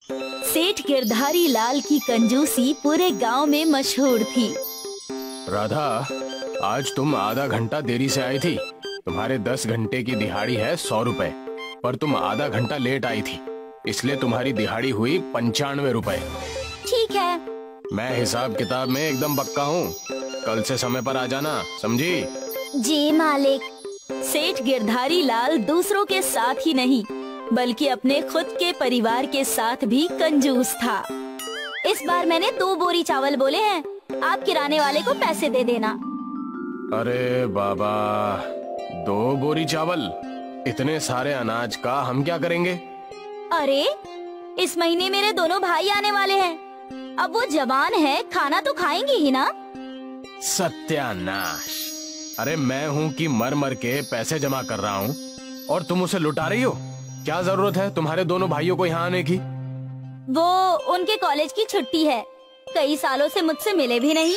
सेठ गिरधारी लाल की कंजूसी पूरे गांव में मशहूर थी। राधा, आज तुम आधा घंटा देरी से आई थी। तुम्हारे 10 घंटे की दिहाड़ी है 100 रुपए, पर तुम आधा घंटा लेट आई थी, इसलिए तुम्हारी दिहाड़ी हुई 95 रुपए। ठीक है। मैं हिसाब किताब में एकदम पक्का हूँ। कल से समय पर आ जाना, समझी? जी मालिक। सेठ गिरधारी लाल दूसरों के साथ ही नहीं बल्कि अपने खुद के परिवार के साथ भी कंजूस था। इस बार मैंने 2 बोरी चावल बोले हैं, आप किराने वाले को पैसे दे देना। अरे बाबा, 2 बोरी चावल? इतने सारे अनाज का हम क्या करेंगे? अरे, इस महीने मेरे दोनों भाई आने वाले हैं। अब वो जवान है, खाना तो खाएंगे ही ना। सत्यानाश! अरे मैं हूँ कि मर मर के पैसे जमा कर रहा हूँ और तुम उसे लुटा रही हो। क्या जरूरत है तुम्हारे दोनों भाइयों को यहाँ आने की? वो उनके कॉलेज की छुट्टी है, कई सालों से मुझसे मिले भी नहीं,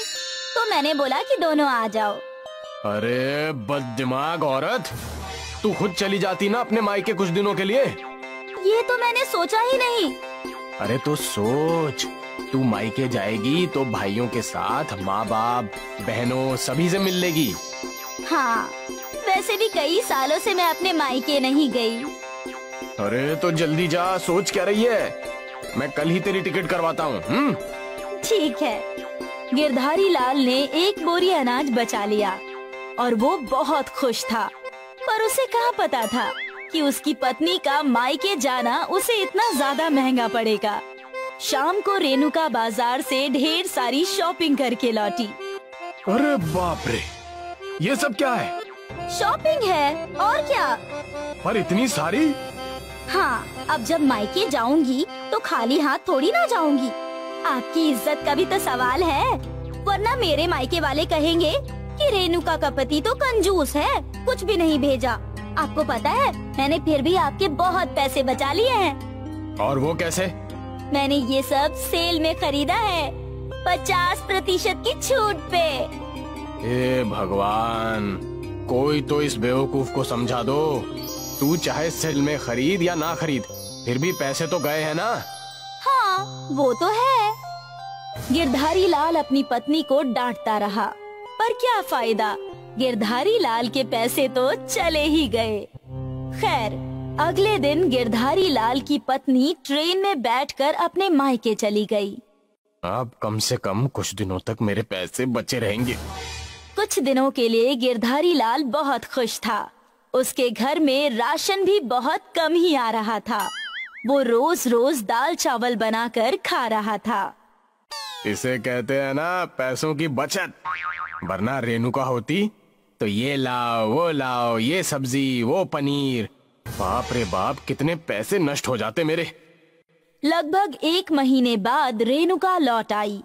तो मैंने बोला कि दोनों आ जाओ। अरे बददिमाग औरत, तू खुद चली जाती ना अपने मायके कुछ दिनों के लिए। ये तो मैंने सोचा ही नहीं। अरे तो सोच, तू मायके जाएगी तो भाइयों के साथ माँ बाप बहनों सभी से मिल लेगी। हाँ, वैसे भी कई सालों से मैं अपने मायके नहीं गई। अरे तो जल्दी जा, सोच क्या रही है? मैं कल ही तेरी टिकट करवाता हूँ। ठीक है। गिरधारी लाल ने 1 बोरी अनाज बचा लिया और वो बहुत खुश था, पर उसे कहाँ पता था कि उसकी पत्नी का मायके जाना उसे इतना ज्यादा महंगा पड़ेगा। शाम को रेणुका बाजार से ढेर सारी शॉपिंग करके लौटी। अरे बाप रे, ये सब क्या है? शॉपिंग है और क्या। पर इतनी सारी? हाँ, अब जब मायके जाऊंगी तो खाली हाथ थोड़ी ना जाऊंगी। आपकी इज्जत का भी तो सवाल है, वरना मेरे मायके वाले कहेंगे कि रेणुका का पति तो कंजूस है, कुछ भी नहीं भेजा। आपको पता है, मैंने फिर भी आपके बहुत पैसे बचा लिए हैं। और वो कैसे? मैंने ये सब सेल में खरीदा है, 50% की छूट पे। हे भगवान, कोई तो इस बेवकूफ को समझा दो। तू चाहे सेल में खरीद या ना खरीद, फिर भी पैसे तो गए हैं ना। हाँ, वो तो है। गिरधारी लाल अपनी पत्नी को डांटता रहा, पर क्या फायदा, गिरधारी लाल के पैसे तो चले ही गए। खैर, अगले दिन गिरधारी लाल की पत्नी ट्रेन में बैठकर अपने मायके चली गई। अब कम से कम कुछ दिनों तक मेरे पैसे बचे रहेंगे। कुछ दिनों के लिए गिरधारी लाल बहुत खुश था। उसके घर में राशन भी बहुत कम ही आ रहा था। वो रोज रोज दाल चावल बनाकर खा रहा था। इसे कहते हैं ना पैसों की बचत। वरना रेणुका होती तो ये लाओ वो लाओ, ये सब्जी वो पनीर, बाप रे बाप, कितने पैसे नष्ट हो जाते मेरे। लगभग 1 महीने बाद रेणुका लौट आई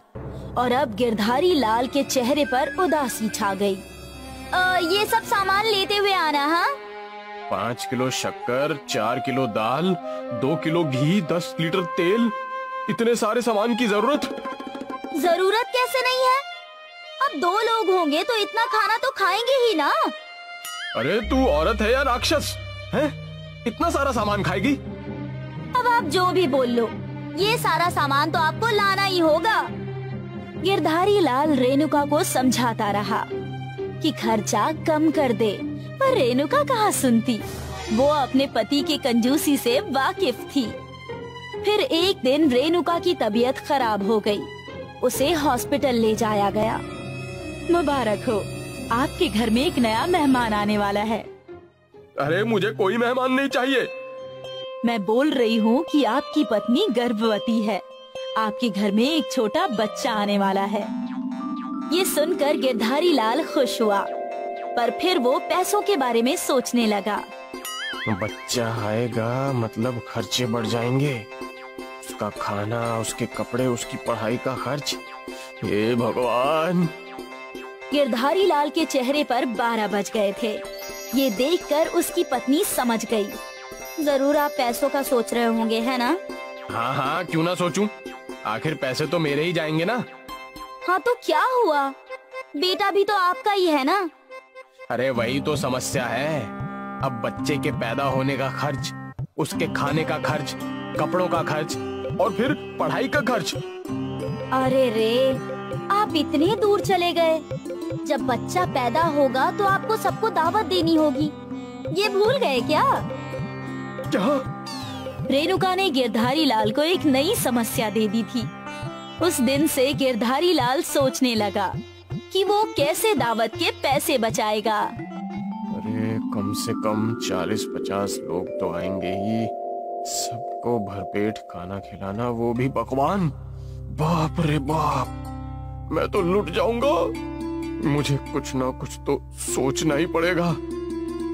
और अब गिरधारी लाल के चेहरे पर उदासी छा गई। ये सब सामान लेते हुए आना। हाँ, 5 किलो शक्कर, 4 किलो दाल, 2 किलो घी, 10 लीटर तेल, इतने सारे सामान की जरूरत कैसे नहीं है? अब 2 लोग होंगे तो इतना खाना तो खाएंगे ही ना। अरे तू औरत है या राक्षस है? इतना सारा सामान खाएगी? अब आप जो भी बोल लो, ये सारा सामान तो आपको लाना ही होगा। गिरधारी लाल रेणुका को समझाता रहा कि खर्चा कम कर दे, पर रेणुका कहाँ सुनती। वो अपने पति की कंजूसी से वाकिफ थी। फिर एक दिन रेणुका की तबीयत खराब हो गई। उसे हॉस्पिटल ले जाया गया। मुबारक हो, आपके घर में एक नया मेहमान आने वाला है। अरे मुझे कोई मेहमान नहीं चाहिए। मैं बोल रही हूँ कि आपकी पत्नी गर्भवती है। आपके घर में एक छोटा बच्चा आने वाला है। ये सुनकर गिरधारी लाल खुश हुआ, पर फिर वो पैसों के बारे में सोचने लगा। बच्चा आएगा मतलब खर्चे बढ़ जाएंगे। उसका खाना, उसके कपड़े, उसकी पढ़ाई का खर्च। हे भगवान। गिरधारी लाल के चेहरे पर 12 बज गए थे। ये देखकर उसकी पत्नी समझ गई। जरूर आप पैसों का सोच रहे होंगे, है ना? हाँ हाँ, क्यों ना सोचूं, आखिर पैसे तो मेरे ही जाएंगे ना। हाँ तो क्या हुआ, बेटा भी तो आपका ही है ना। अरे वही तो समस्या है। अब बच्चे के पैदा होने का खर्च, उसके खाने का खर्च, कपड़ों का खर्च, और फिर पढ़ाई का खर्च। अरे रे, आप इतने दूर चले गए। जब बच्चा पैदा होगा तो आपको सबको दावत देनी होगी, ये भूल गए क्या? क्या? रेणुका ने गिरधारी लाल को एक नई समस्या दे दी थी। उस दिन से गिरधारी लाल सोचने लगा कि वो कैसे दावत के पैसे बचाएगा। अरे कम से कम 40-50 लोग तो आएंगे ही, सबको भरपेट खाना खिलाना, वो भी पकवान। बाप रे बाप, मैं तो लुट जाऊंगा। मुझे कुछ ना कुछ तो सोचना ही पड़ेगा।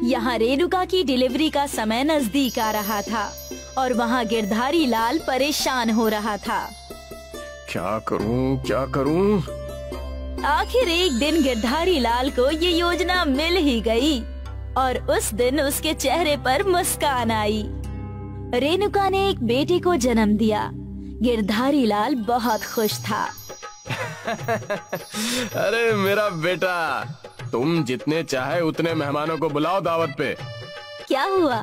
यहाँ रेणुका की डिलीवरी का समय नजदीक आ रहा था और वहाँ गिरधारी लाल परेशान हो रहा था। क्या करूं, क्या करूं? आखिर एक दिन गिरधारी लाल को ये योजना मिल ही गई और उस दिन उसके चेहरे पर मुस्कान आई। रेणुका ने एक बेटे को जन्म दिया। गिरधारी लाल बहुत खुश था। अरे मेरा बेटा, तुम जितने चाहे उतने मेहमानों को बुलाओ दावत पे। क्या हुआ,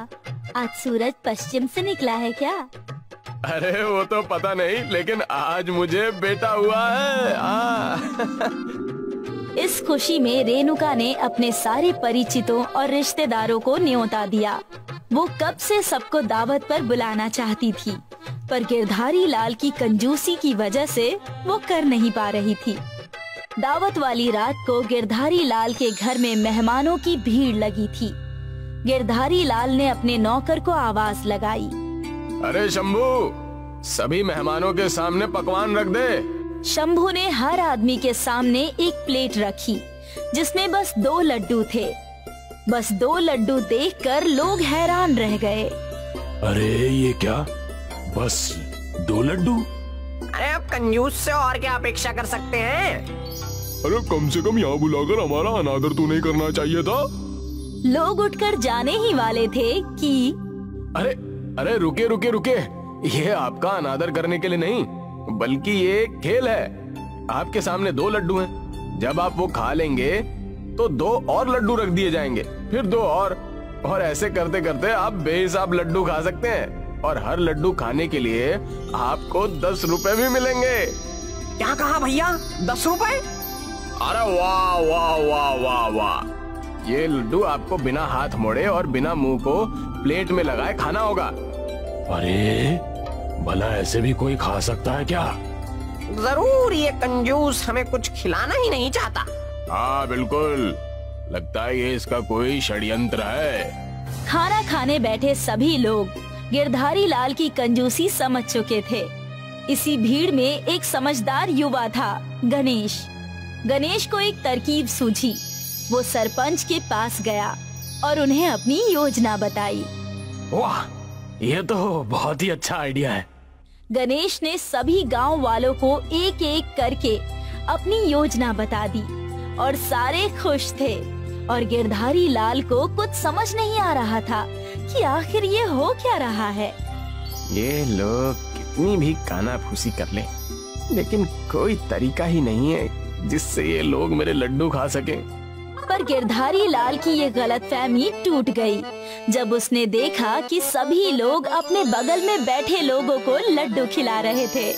आज सूरज पश्चिम से निकला है क्या? अरे वो तो पता नहीं, लेकिन आज मुझे बेटा हुआ है। इस खुशी में रेणुका ने अपने सारे परिचितों और रिश्तेदारों को न्योता दिया। वो कब से सबको दावत पर बुलाना चाहती थी, पर गिरधारी लाल की कंजूसी की वजह से वो कर नहीं पा रही थी। दावत वाली रात को गिरधारी लाल के घर में मेहमानों की भीड़ लगी थी। गिरधारी लाल ने अपने नौकर को आवाज लगाई, अरे शंभू, सभी मेहमानों के सामने पकवान रख दे। शंभू ने हर आदमी के सामने एक प्लेट रखी जिसमें बस 2 लड्डू थे। बस 2 लड्डू देखकर लोग हैरान रह गए। अरे ये क्या, बस 2 लड्डू? अरे आप कंजूस से और क्या अपेक्षा कर सकते हैं? अरे कम से कम यहाँ बुलाकर हमारा अनादर तो नहीं करना चाहिए था। लोग उठकर जाने ही वाले थे कि अरे अरे रुके रुके रुके, ये आपका अनादर करने के लिए नहीं, बल्कि ये खेल है। आपके सामने 2 लड्डू हैं। जब आप वो खा लेंगे तो 2 और लड्डू रख दिए जाएंगे, फिर 2 और ऐसे करते करते आप बेहिसाब लड्डू खा सकते हैं। और हर लड्डू खाने के लिए आपको 10 रुपए भी मिलेंगे। क्या कहा भैया, 10 रुपए? अरे वाह वाह वाह वाह वाह, ये लड्डू आपको बिना हाथ मोड़े और बिना मुंह को प्लेट में लगाए खाना होगा। अरे भला ऐसे भी कोई खा सकता है क्या? जरूर ये कंजूस हमें कुछ खिलाना ही नहीं चाहता। हाँ बिल्कुल, लगता है ये इसका कोई षड्यंत्र है। खाना खाने बैठे सभी लोग गिरधारी लाल की कंजूसी समझ चुके थे। इसी भीड़ में एक समझदार युवा था, गणेश। गणेश को एक तरकीब सूझी। वो सरपंच के पास गया और उन्हें अपनी योजना बताई। वाह, ये तो बहुत ही अच्छा आइडिया है। गणेश ने सभी गांव वालों को एक एक करके अपनी योजना बता दी और सारे खुश थे। और गिरधारी लाल को कुछ समझ नहीं आ रहा था कि आखिर ये हो क्या रहा है। ये लोग कितनी भी कानाफूसी कर लें, लेकिन कोई तरीका ही नहीं है जिससे ये लोग मेरे लड्डू खा सकें। पर गिरधारी लाल की ये गलतफहमी टूट गई जब उसने देखा कि सभी लोग अपने बगल में बैठे लोगों को लड्डू खिला रहे थे।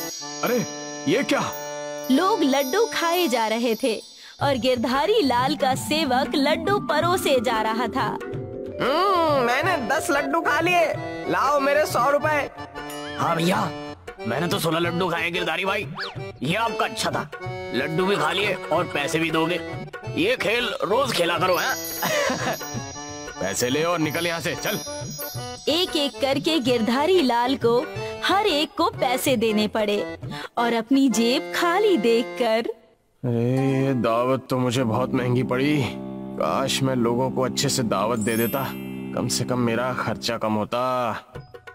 अरे ये क्या? लोग लड्डू खाए जा रहे थे और गिरधारी लाल का सेवक लड्डू परोसे जा रहा था। मैंने 10 लड्डू खा लिए, लाओ मेरे 100 रुपए। हाँ भैया, मैंने तो 16 लड्डू खाए गिरधारी भाई। ये आपका अच्छा था, लड्डू भी खा लिए और पैसे भी दोगे। ये खेल रोज खेला करो हैं? पैसे ले और निकल यहाँ से, चल। एक एक करके गिरधारी लाल को हर एक को पैसे देने पड़े और अपनी जेब खाली देखकर, अरे दावत तो मुझे बहुत महंगी पड़ी। काश मैं लोगों को अच्छे से दावत दे देता, कम से कम मेरा खर्चा कम होता।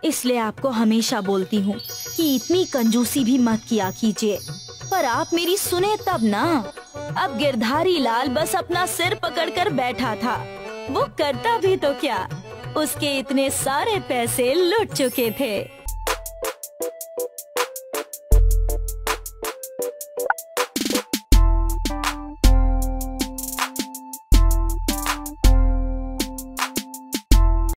इसलिए आपको हमेशा बोलती हूँ कि इतनी कंजूसी भी मत किया कीजिए, पर आप मेरी सुने तब ना। अब गिरधारी लाल बस अपना सिर पकड़कर बैठा था। वो करता भी तो क्या, उसके इतने सारे पैसे लुट चुके थे।